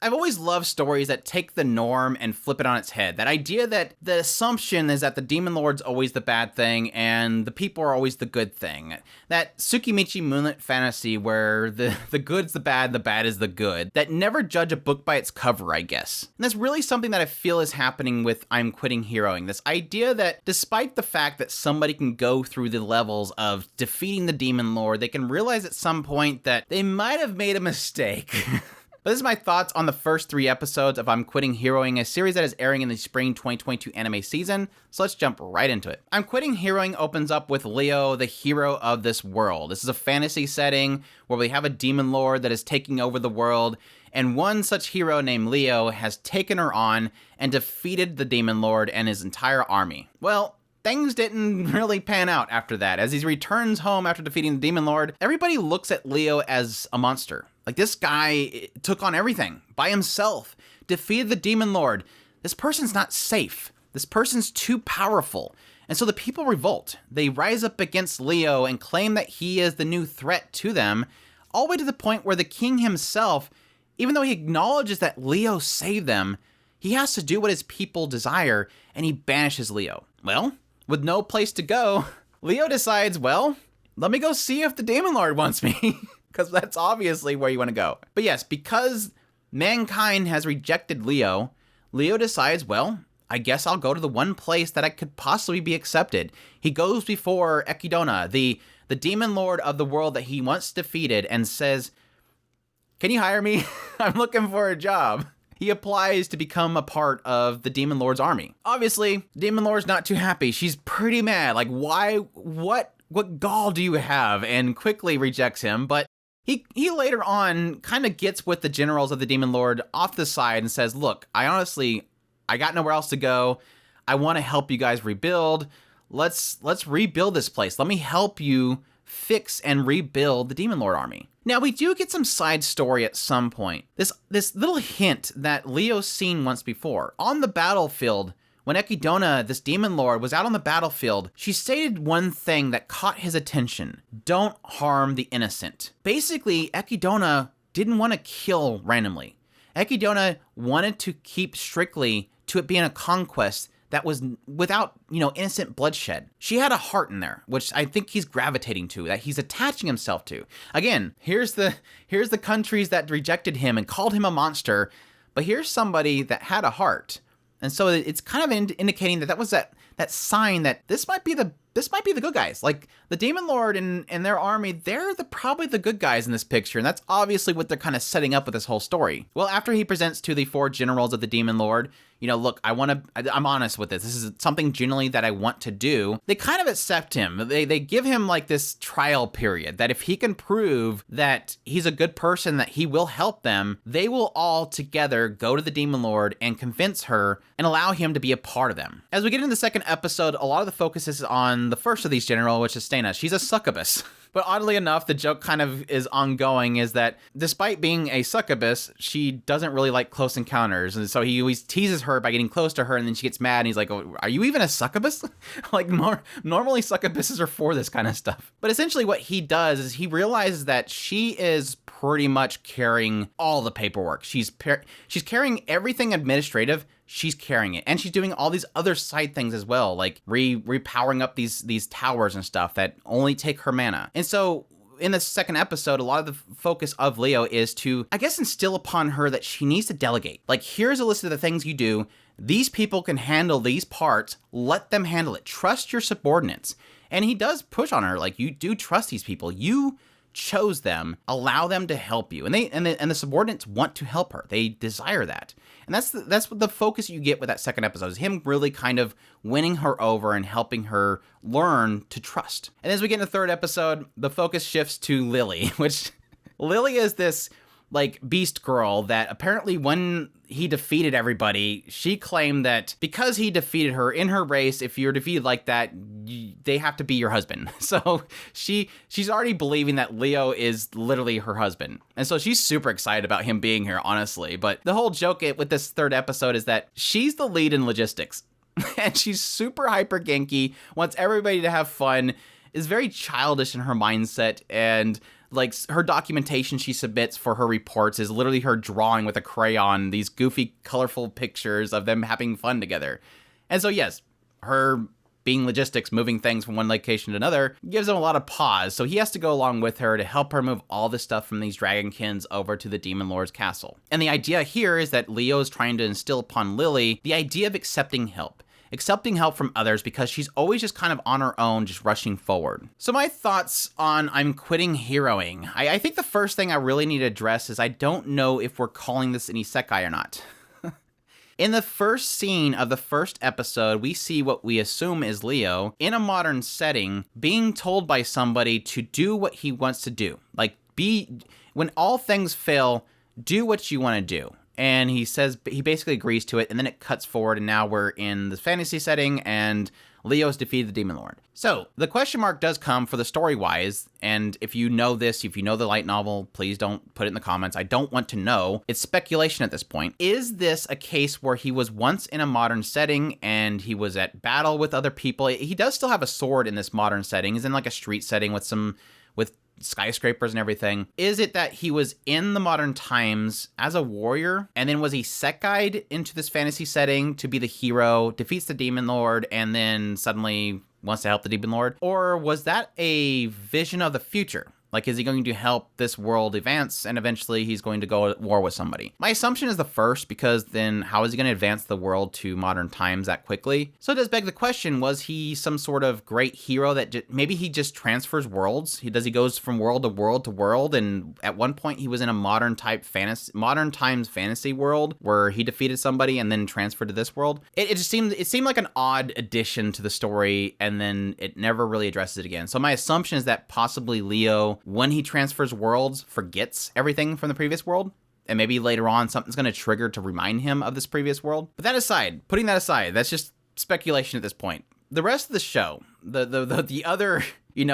I've always loved stories that take the norm and flip it on its head. That idea that the assumption is that the Demon Lord's always the bad thing and the people are always the good thing. That Tsukimichi Moonlit fantasy where the good's the bad is the good. That never judge a book by its cover, I guess. And that's really something that I feel is happening with I'm Quitting Heroing. This idea that despite the fact that somebody can go through the levels of defeating the Demon Lord, they can realize at some point that they might have made a mistake. But this is my thoughts on the first 3 episodes of I'm Quitting Heroing, a series that is airing in the spring 2022 anime season, so let's jump right into it. I'm Quitting Heroing opens up with Leo, the hero of this world. This is a fantasy setting where we have a demon lord that is taking over the world, and one such hero named Leo has taken her on and defeated the demon lord and his entire army. Well, things didn't really pan out after that. As he returns home after defeating the demon lord, everybody looks at Leo as a monster. Like, this guy took on everything by himself, defeated the demon lord. This person's not safe. This person's too powerful. And so the people revolt. They rise up against Leo and claim that he is the new threat to them, all the way to the point where the king himself, even though he acknowledges that Leo saved them, he has to do what his people desire, and he banishes Leo. Well, with no place to go, Leo decides, well, let me go see if the demon lord wants me. Because that's obviously where you want to go. But yes, because mankind has rejected Leo, Leo decides, well, I guess I'll go to the one place that I could possibly be accepted. He goes before Ekidona, the demon lord of the world that he once defeated, and says, can you hire me? I'm looking for a job. He applies to become a part of the Demon Lord's army. Obviously, Demon Lord's not too happy. She's pretty mad. Like, why? What gall do you have? And quickly rejects him, but He later on kind of gets with the generals of the Demon Lord off the side and says, look, I got nowhere else to go. I want to help you guys rebuild. Let's rebuild this place. Let me help you fix and rebuild the Demon Lord army. Now, we do get some side story at some point. This little hint that Leo's seen once before. On the battlefield, when Ekidona, this demon lord, was out on the battlefield, she stated one thing that caught his attention. Don't harm the innocent. Basically, Ekidona didn't want to kill randomly. Ekidona wanted to keep strictly to it being a conquest that was without, innocent bloodshed. She had a heart in there, which I think he's gravitating to, that he's attaching himself to. Again, here's the countries that rejected him and called him a monster, but here's somebody that had a heart. And so it's kind of indicating that was that sign that this might be the good guys. Like, the Demon Lord and their army, they're probably the good guys in this picture, and that's obviously what they're kind of setting up with this whole story. Well, after he presents to the 4 generals of the Demon Lord, look, I'm honest with this. This is something generally that I want to do. They kind of accept him. They give him like this trial period that if he can prove that he's a good person, that he will help them, they will all together go to the Demon Lord and convince her and allow him to be a part of them. As we get into the second episode, a lot of the focus is on the first of these general, which is Stena. She's a succubus. But oddly enough, the joke kind of is ongoing, is that despite being a succubus, she doesn't really like close encounters. And so he always teases her by getting close to her, and then she gets mad, and he's like, oh, are you even a succubus? Like, normally succubuses are for this kind of stuff. But essentially what he does is he realizes that she is pretty much carrying all the paperwork. She's carrying everything administrative. She's carrying it, and she's doing all these other side things as well, like repowering up these towers and stuff that only take her mana. And so in the second episode, a lot of the focus of Leo is to, I guess, instill upon her that she needs to delegate. Like, here's a list of the things you do. These people can handle these parts. Let them handle it. Trust your subordinates. And he does push on her, like, you do trust these people. You chose them. Allow them to help you. And the subordinates want to help her. They desire that. And that's what the focus you get with that second episode, is him really kind of winning her over and helping her learn to trust. And as we get in the third episode, the focus shifts to Lily, which Lily is this like beast girl that apparently when he defeated everybody, she claimed that because he defeated her in her race, if you're defeated like that, they have to be your husband. So she's already believing that Leo is literally her husband. And so she's super excited about him being here, honestly. But the whole joke with this third episode is that she's the lead in logistics. And she's super hyper genki, wants everybody to have fun, is very childish in her mindset, and Like, her documentation she submits for her reports is literally her drawing with a crayon these goofy, colorful pictures of them having fun together. And so, yes, her being logistics, moving things from one location to another, gives him a lot of pause. So he has to go along with her to help her move all this stuff from these Dragonkins over to the Demon Lord's castle. And the idea here is that Leo is trying to instill upon Lily the idea of accepting help. Accepting help from others because she's always just kind of on her own, just rushing forward. So my thoughts on I'm quitting heroing. I think the first thing I really need to address is I don't know if we're calling this an isekai or not. In the first scene of the first episode, we see what we assume is Leo in a modern setting being told by somebody to do what he wants to do. Like, when all things fail, do what you want to do. And he says, he basically agrees to it, and then it cuts forward, and now we're in the fantasy setting, and Leo's defeated the Demon Lord. So, the question mark does come for the story-wise, and if you know this, if you know the light novel, please don't put it in the comments. I don't want to know. It's speculation at this point. Is this a case where he was once in a modern setting, and he was at battle with other people? He does still have a sword in this modern setting. He's in like a street setting with skyscrapers and everything. Is it that he was in the modern times as a warrior, and then was he sekai'd into this fantasy setting to be the hero, defeats the Demon Lord, and then suddenly wants to help the Demon Lord? Or was that a vision of the future? Like, is he going to help this world advance, and eventually he's going to go to war with somebody? My assumption is the first, because then how is he going to advance the world to modern times that quickly? So it does beg the question, was he some sort of great hero that maybe he just transfers worlds? He goes from world to world to world, and at one point he was in a modern times fantasy world where he defeated somebody and then transferred to this world. It seemed like an odd addition to the story, and then it never really addresses it again. So my assumption is that possibly Leo, when he transfers worlds, forgets everything from the previous world. And maybe later on something's going to trigger to remind him of this previous world. But putting that aside, that's just speculation at this point. The rest of the show, the other,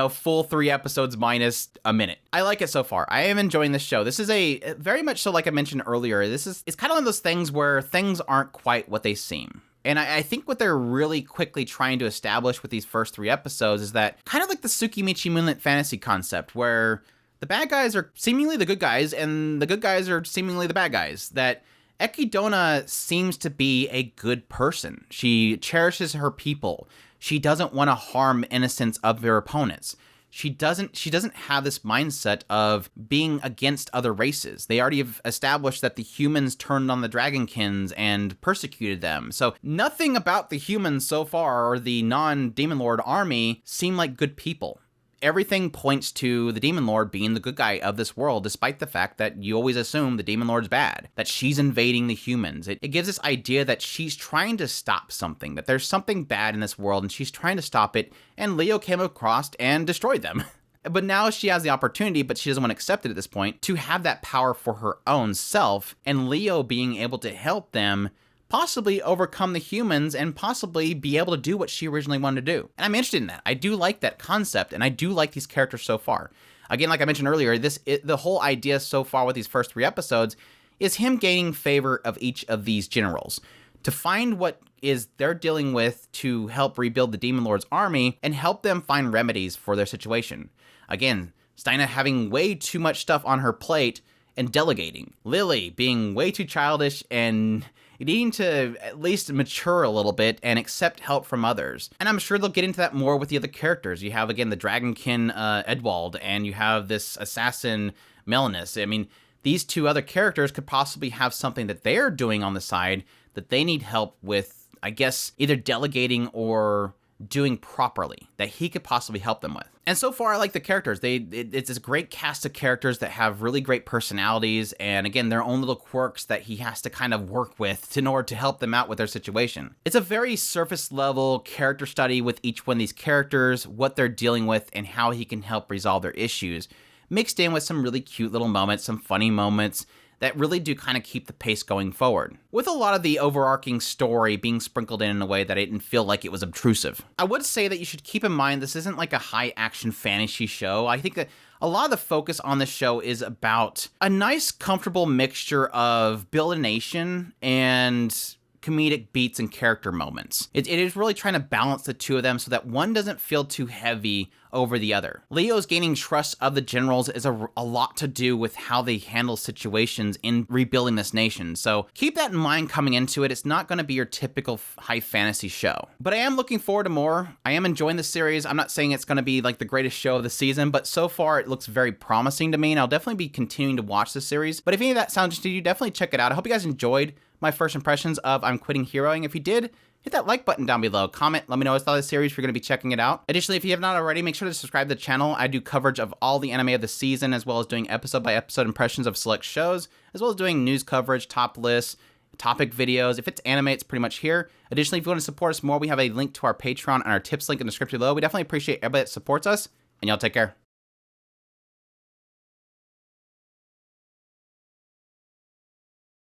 full 3 episodes minus a minute, I like it so far. I am enjoying this show. This is a very much so, like I mentioned earlier, it's kind of one of those things where things aren't quite what they seem. And I think what they're really quickly trying to establish with these first 3 episodes is that kind of like the Tsukimichi Moonlit fantasy concept, where the bad guys are seemingly the good guys and the good guys are seemingly the bad guys. That Ekidona seems to be a good person. She cherishes her people. She doesn't want to harm innocents of their opponents. She doesn't have this mindset of being against other races. They already have established that the humans turned on the Dragonkins and persecuted them. So nothing about the humans so far, or the non-Demon Lord army, seem like good people. Everything points to the Demon Lord being the good guy of this world, despite the fact that you always assume the Demon Lord's bad, that she's invading the humans. It gives this idea that she's trying to stop something, that there's something bad in this world and she's trying to stop it, and Leo came across and destroyed them. But now she has the opportunity, but she doesn't want to accept it at this point, to have that power for her own self, and Leo being able to help them possibly overcome the humans and possibly be able to do what she originally wanted to do. And I'm interested in that. I do like that concept, and I do like these characters so far. Again, like I mentioned earlier, the whole idea so far with these first 3 episodes is him gaining favor of each of these generals, to find what is they're dealing with to help rebuild the Demon Lord's army and help them find remedies for their situation. Again, Steina having way too much stuff on her plate and delegating. Lily being way too childish and needing to at least mature a little bit and accept help from others. And I'm sure they'll get into that more with the other characters. You have, again, the Dragonkin Edwald, and you have this assassin Melanus. I mean, these 2 other characters could possibly have something that they're doing on the side that they need help with, I guess, either delegating or doing properly, that he could possibly help them with. And so far, I like the characters. It's this great cast of characters that have really great personalities, and again, their own little quirks that he has to kind of work with in order to help them out with their situation. It's a very surface level character study with each one of these characters, what they're dealing with, and how he can help resolve their issues, mixed in with some really cute little moments, some funny moments, that really do kind of keep the pace going forward, with a lot of the overarching story being sprinkled in a way that I didn't feel like it was obtrusive. I would say that you should keep in mind this isn't like a high-action fantasy show. I think that a lot of the focus on the show is about a nice, comfortable mixture of build-a-nation and comedic beats and character moments. It is really trying to balance the 2 of them so that one doesn't feel too heavy over the other. Leo's gaining trust of the generals is a lot to do with how they handle situations in rebuilding this nation, so keep that in mind coming into it. It's not going to be your typical high fantasy show. But I am looking forward to more. I am enjoying the series. I'm not saying it's going to be like the greatest show of the season, but so far it looks very promising to me, and I'll definitely be continuing to watch the series. But if any of that sounds interesting to you, definitely check it out. I hope you guys enjoyed my first impressions of I'm Quitting Heroing. If you did, hit that like button down below. Comment, let me know what you thought of the series if you're going to be checking it out. Additionally, if you have not already, make sure to subscribe to the channel. I do coverage of all the anime of the season, as well as doing episode by episode impressions of select shows, as well as doing news coverage, top lists, topic videos. If it's anime, it's pretty much here. Additionally, if you want to support us more, we have a link to our Patreon and our tips link in the description below. We definitely appreciate everybody that supports us, and y'all take care.